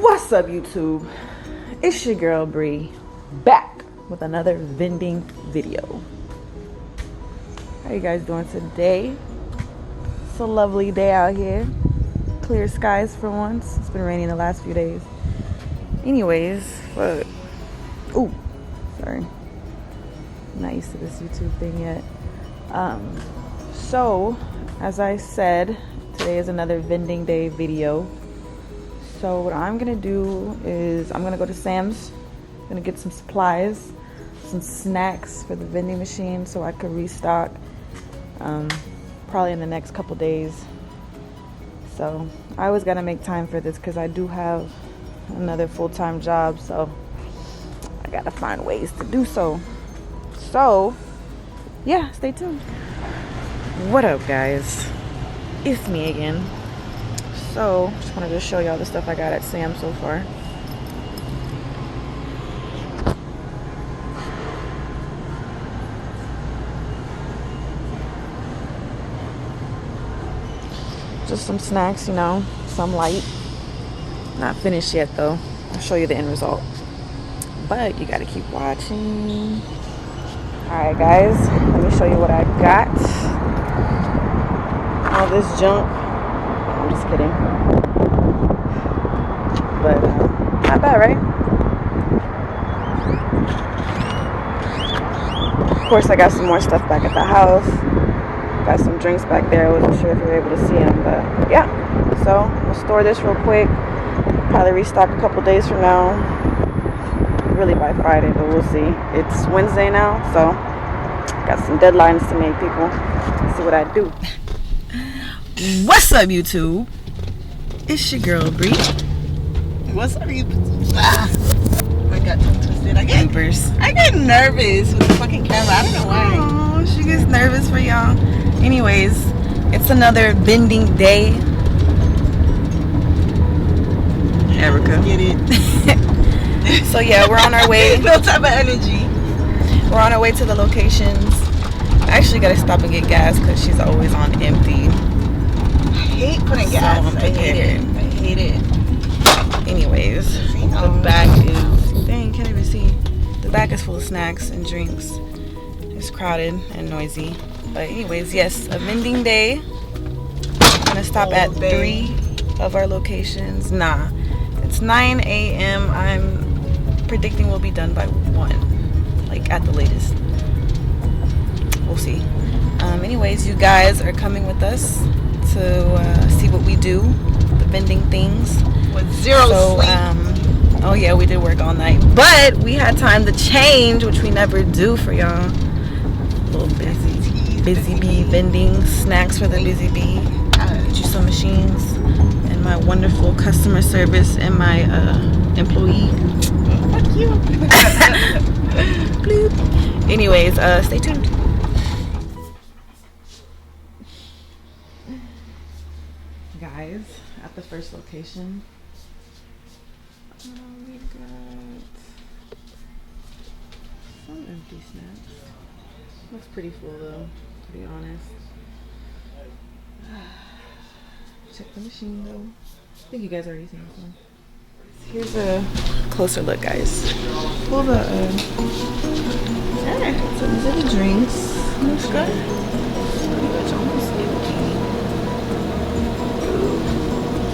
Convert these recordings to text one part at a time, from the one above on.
What's up, YouTube? It's your girl Bree, back with another vending video. How you guys doing today? It's a lovely day out here. Clear skies for once. It's been raining the last few days. Anyways, but sorry, not used to this YouTube thing yet. So as I said, today is another vending day video. So what I'm gonna do is I'm gonna go to Sam's. I'm gonna get some supplies, some snacks for the vending machine so I could restock probably in the next couple days. So I always gotta make time for this because I do have another full-time job, so I gotta find ways to do so. So yeah, stay tuned. What up, guys? It's me again. So just wanted to show y'all the stuff I got at Sam so far. Just some snacks, you know, some light. Not finished yet though. I'll show you the end result. But you gotta keep watching. Alright guys, let me show you what I got. All this junk. I'm just kidding. But not bad, right? Of course, I got some more stuff back at the house. Got some drinks back there. I wasn't sure if you were able to see them, but yeah. So we'll store this real quick. Probably restock a couple days from now. Really by Friday, but we'll see. It's Wednesday now, so got some deadlines to make, people. Let's see what I do. What's up, YouTube? It's your girl Bree. What's up, you? I got tongue twisted. I get nervous with the fucking camera. I don't know why. Oh, she gets nervous for y'all. Anyways, it's another vending day. Erica. Get it? So yeah, we're on our way. No type of energy. We're on our way to the locations. I actually gotta stop and get gas because she's always on empty. I hate putting gas. I hate it. Anyways, the back is, dang, can't even see. The back is full of snacks and drinks. It's crowded and noisy. But anyways, yes, a vending day. I'm gonna stop at 3 of our locations. Nah, it's 9 a.m. I'm predicting we'll be done by 1, like at the latest. We'll see. Anyways, you guys are coming with us to see what we do, the vending things. With zero sleep. Oh yeah, we did work all night, but we had time to change, which we never do for y'all. A little busy bee vending snacks for the busy bee. Get you some machines and my wonderful customer service and my employee. Fuck you. Bloop. Anyways, stay tuned. Guys, at the first location, we got some empty snacks. Looks pretty full though, to be honest. Check the machine though. I think you guys already seen this one. Here's a closer look, guys. Pull the so these are the drinks. Looks good. Pretty much almost empty.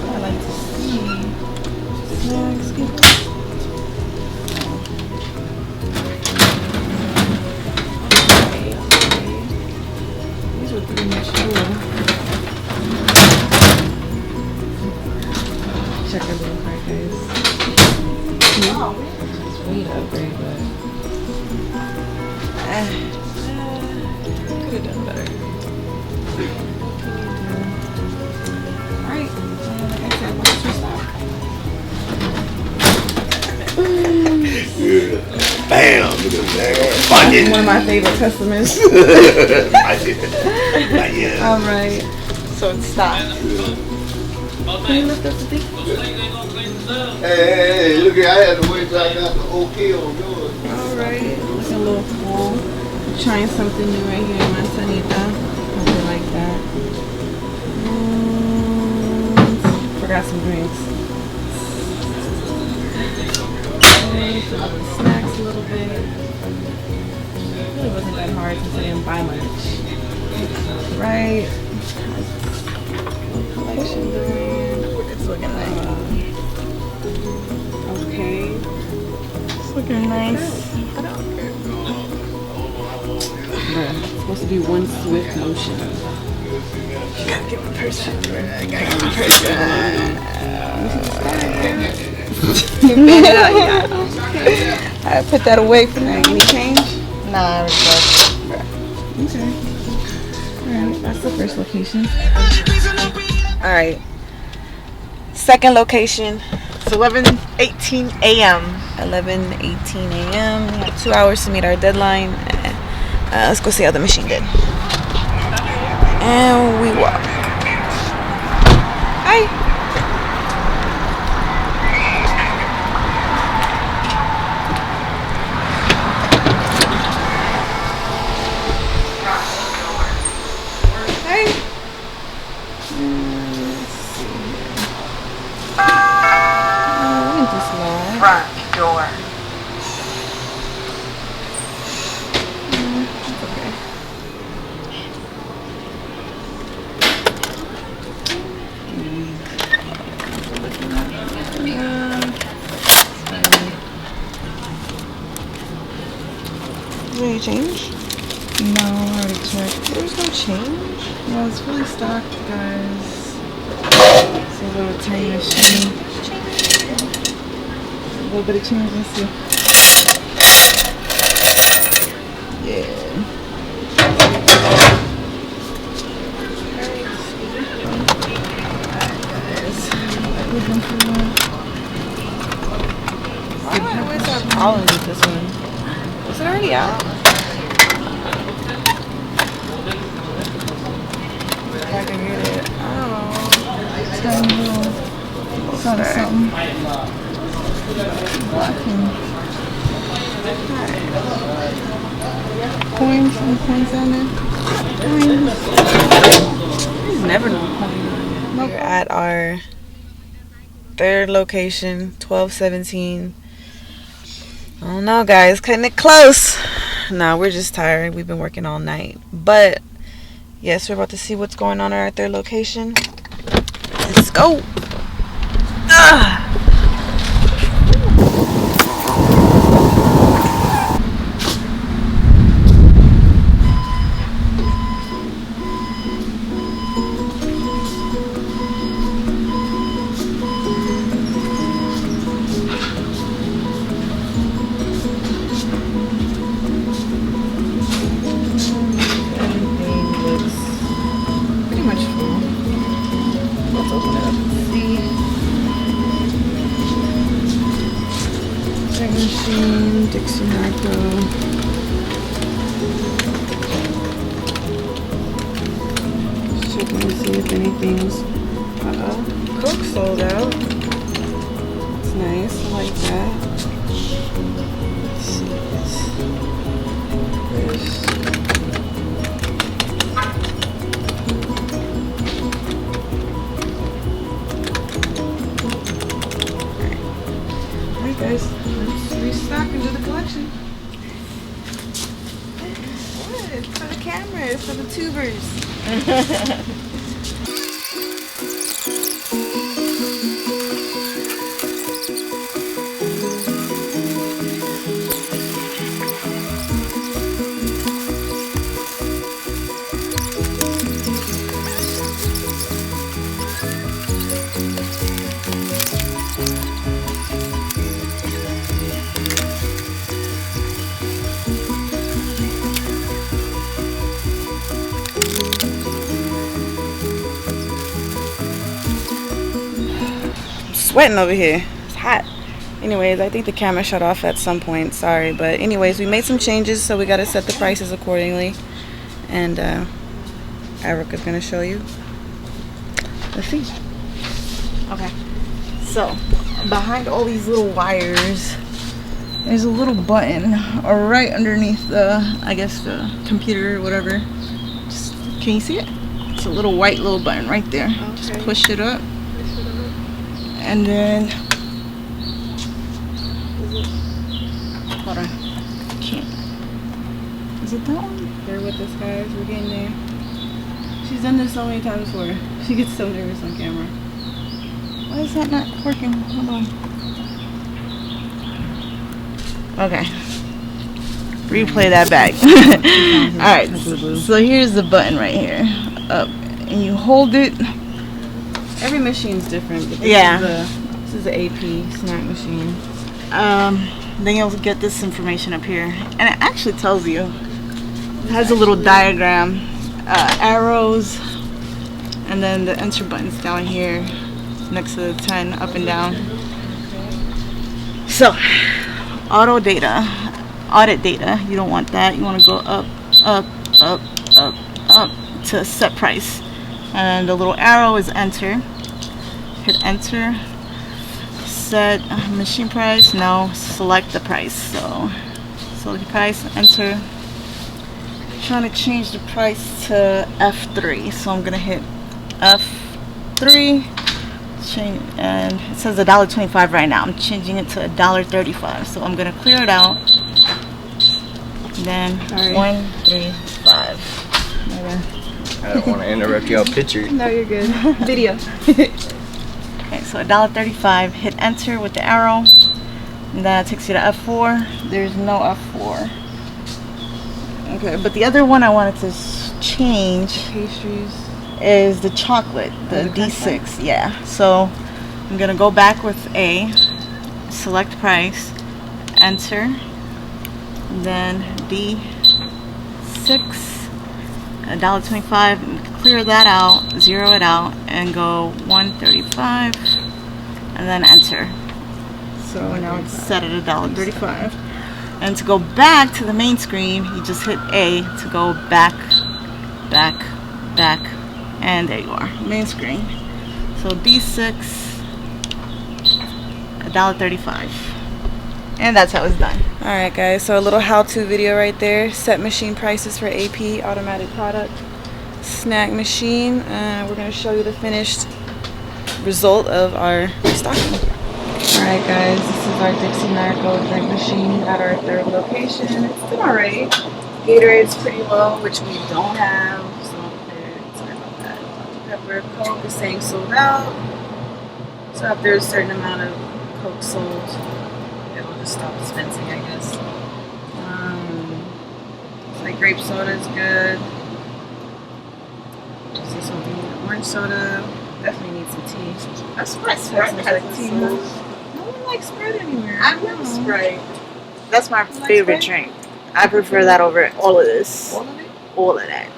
I like to see snacks. These are pretty much full. Check our little cart, guys. It's way to upgrade, but could have done better. Alright, like I said, let's restock. Bam! Look at that. One of my favorite customers. Alright. So it's stopped. Can you lift up the thing? Hey, look at, I had to wait till I got the okay on yours. Alright, looking a little full. I'm trying something new right here in my Sanita. Something like that. Forgot some drinks. some of the snacks a little bit. It really wasn't that hard since I didn't buy much. Right. Collection doing. It's looking nice. Okay. It's looking nice. Bruh, it's supposed to be one swift motion. Gotta get my purse back. I gotta get my purse back. I put that away for now. Any change? Nah, I was Okay. Alright, that's the first location. Alright. Second location. It's 11:18 a.m. 11:18 a.m. We have 2 hours to meet our deadline. Let's go see how the machine did. And we walk. Hi. Hi. Let's see here. What is this now? Front door. It's okay. Is there any change? No, I already checked. There's no change. No, it's fully stocked, guys. It's a little tiny machine. A little bit of change, let's see. Yeah. Why do I always have problems with this one? Was it already out? If I can get it out. It's got a little something. Blocking. Coins, some coins down there. Coins. There's never no coin. We're at our third location, 1217. I don't know, guys, cutting it close. No, we're just tired. We've been working all night. But yes, we're about to see what's going on at our third location. Let's go. Dixie Marco. Checking to see if anything's. Coke sold out. It's nice. I like that. Let's see this. Alright guys, let's restock and do the collection. What? It's for the camera, it's for the tubers. Sweating over here. It's hot. Anyways, I think the camera shut off at some point. Sorry, but anyways, we made some changes, so we got to set the prices accordingly. And Erica's gonna show you. Let's see. Okay. So, behind all these little wires, there's a little button right underneath the, I guess, the computer or whatever. Just, can you see it? It's a little white little button right there. Okay. Just push it up. And then Hold on. Can't. Is it that one? Bear with us, guys. We're getting there. She's done this so many times before. She gets so nervous on camera. Why is that not working? Hold on. Okay. Replay that back. Alright, so here's the button right here. Up. And you hold it. Every machine's different. But this is the AP snack machine. Then you'll get this information up here. And it actually tells you. It has a little diagram. Arrows. And then the enter buttons down here. Next to the 10, up and down. So, audit data. You don't want that. You want to go up to set price. And the little arrow is enter. Hit enter. Set machine price. No, select the price. So, select the price. Enter. Trying to change the price to F3. So I'm gonna hit F3. Change, and it says $1.25 right now. I'm changing it to $1.35. So I'm gonna clear it out. Then 135. I don't want to interrupt your picture. No, you're good. Video. Okay, so $1.35. Hit enter with the arrow. And that takes you to F4. There's no F4. Okay, but the other one I wanted to change Pastries. is the chocolate, the D6. Yeah, so I'm gonna go back with A, select price, enter, and then D6, $1.25, clear that out, zero it out, and go 135, and then enter. So now it's set at $1.35. And to go back to the main screen, you just hit A to go back, and there you are, main screen. So D6, $1.35. And that's how it's done. Alright guys, so a little how-to video right there. Set machine prices for AP, automatic product, snack machine. We're going to show you the finished result of our restocking. Alright guys, this is our Dixie Miracle drink machine at our third location. It's doing alright. Gatorade's pretty low, which we don't have. So sorry about that. Dr. Pepper, Coke is saying sold out. So if there's a certain amount of Coke sold, it'll just stop dispensing, I guess. Like grape soda is good. Just see something. Orange soda. Definitely need some tea. That's my Sprite. Like tea. No one likes Sprite anywhere. I love Sprite. That's my favorite drink. I prefer that over all of this. All of it? All of that.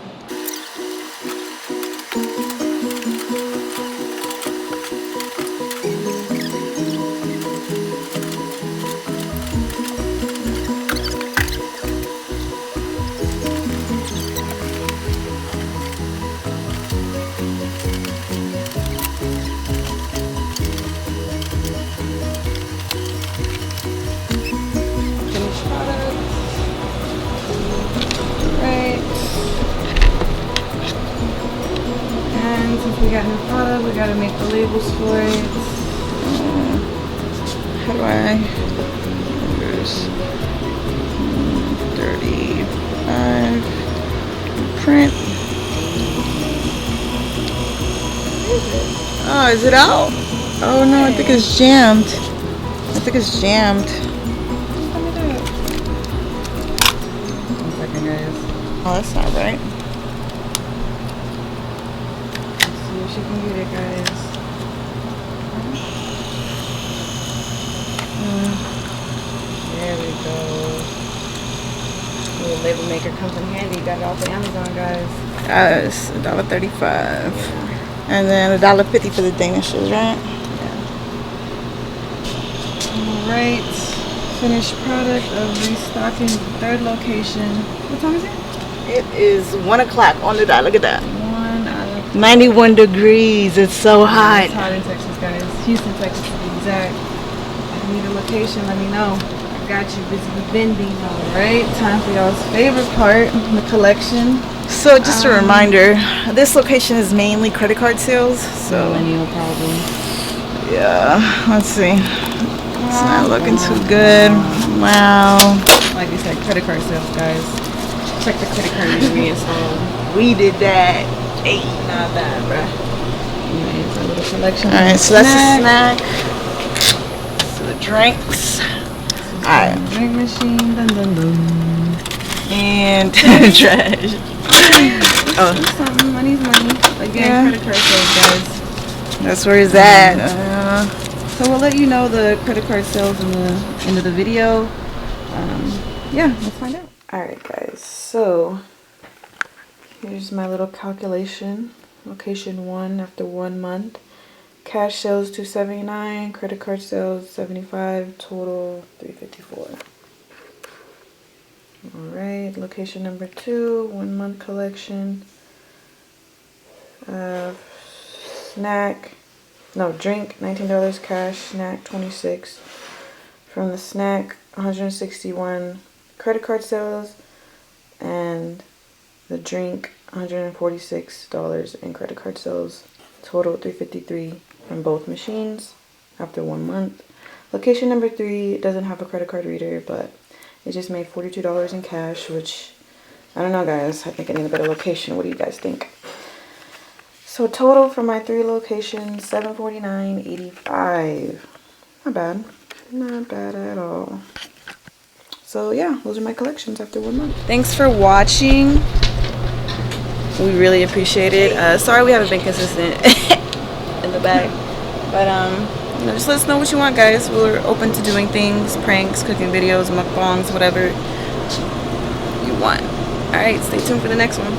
We got new product, we gotta make the labels for it. How do I? There's 35. Print. Oh, is it out? Oh no, I think it's jammed. I think it's jammed. One second, guys. Oh, that's not right. She can get it, guys. There we go. Little label maker comes in handy. Got it off of Amazon, guys. Guys, $1.35. And then $1.50 for the Danishes, right? Yeah. Alright. Finished product of restocking the third location. What time is it? It is 1 o'clock on the dot. Look at that. 91 degrees. It's so hot. It's hot in Texas, guys. Houston, Texas to be exact. If you need a location, let me know. I got you busy with vending. Alright, time for y'all's favorite part, the collection. So just a reminder, this location is mainly credit card sales. So millennial problem. yeah, let's see. It's not looking too good. Wow. Like I said, credit card sales, guys. Check the credit card we reinstalled. We did that. Hey, not bad, bruh. Anyways, a little selection. Alright, so that's the snack. So the drinks. Alright. Drink machine. Dun, dun, dun. And trash. Oh, something. Money's money. Again, credit card sales, guys. That's where it's at. So we'll let you know the credit card sales in the end of the video. Yeah, let's find out. Alright guys, so here's my little calculation. Location 1 after 1 month. Cash sales $279, credit card sales $75, total $354. Alright, location number 2, 1 month collection. Drink $19, cash, snack $26. From the snack, $161 credit card sales, and the drink $146 in credit card sales. Total $353 from both machines after 1 month. Location number 3 doesn't have a credit card reader, but it just made $42 in cash, which I don't know, guys. I think I need a better location. What do you guys think? So total for my 3 locations, $749.85. Not bad. Not bad at all. So yeah, those are my collections after 1 month. Thanks for watching. We really appreciate it. Sorry we haven't been consistent in the back. But just let us know what you want, guys. We're open to doing things, pranks, cooking videos, mukbangs, whatever you want. Alright, stay tuned for the next one.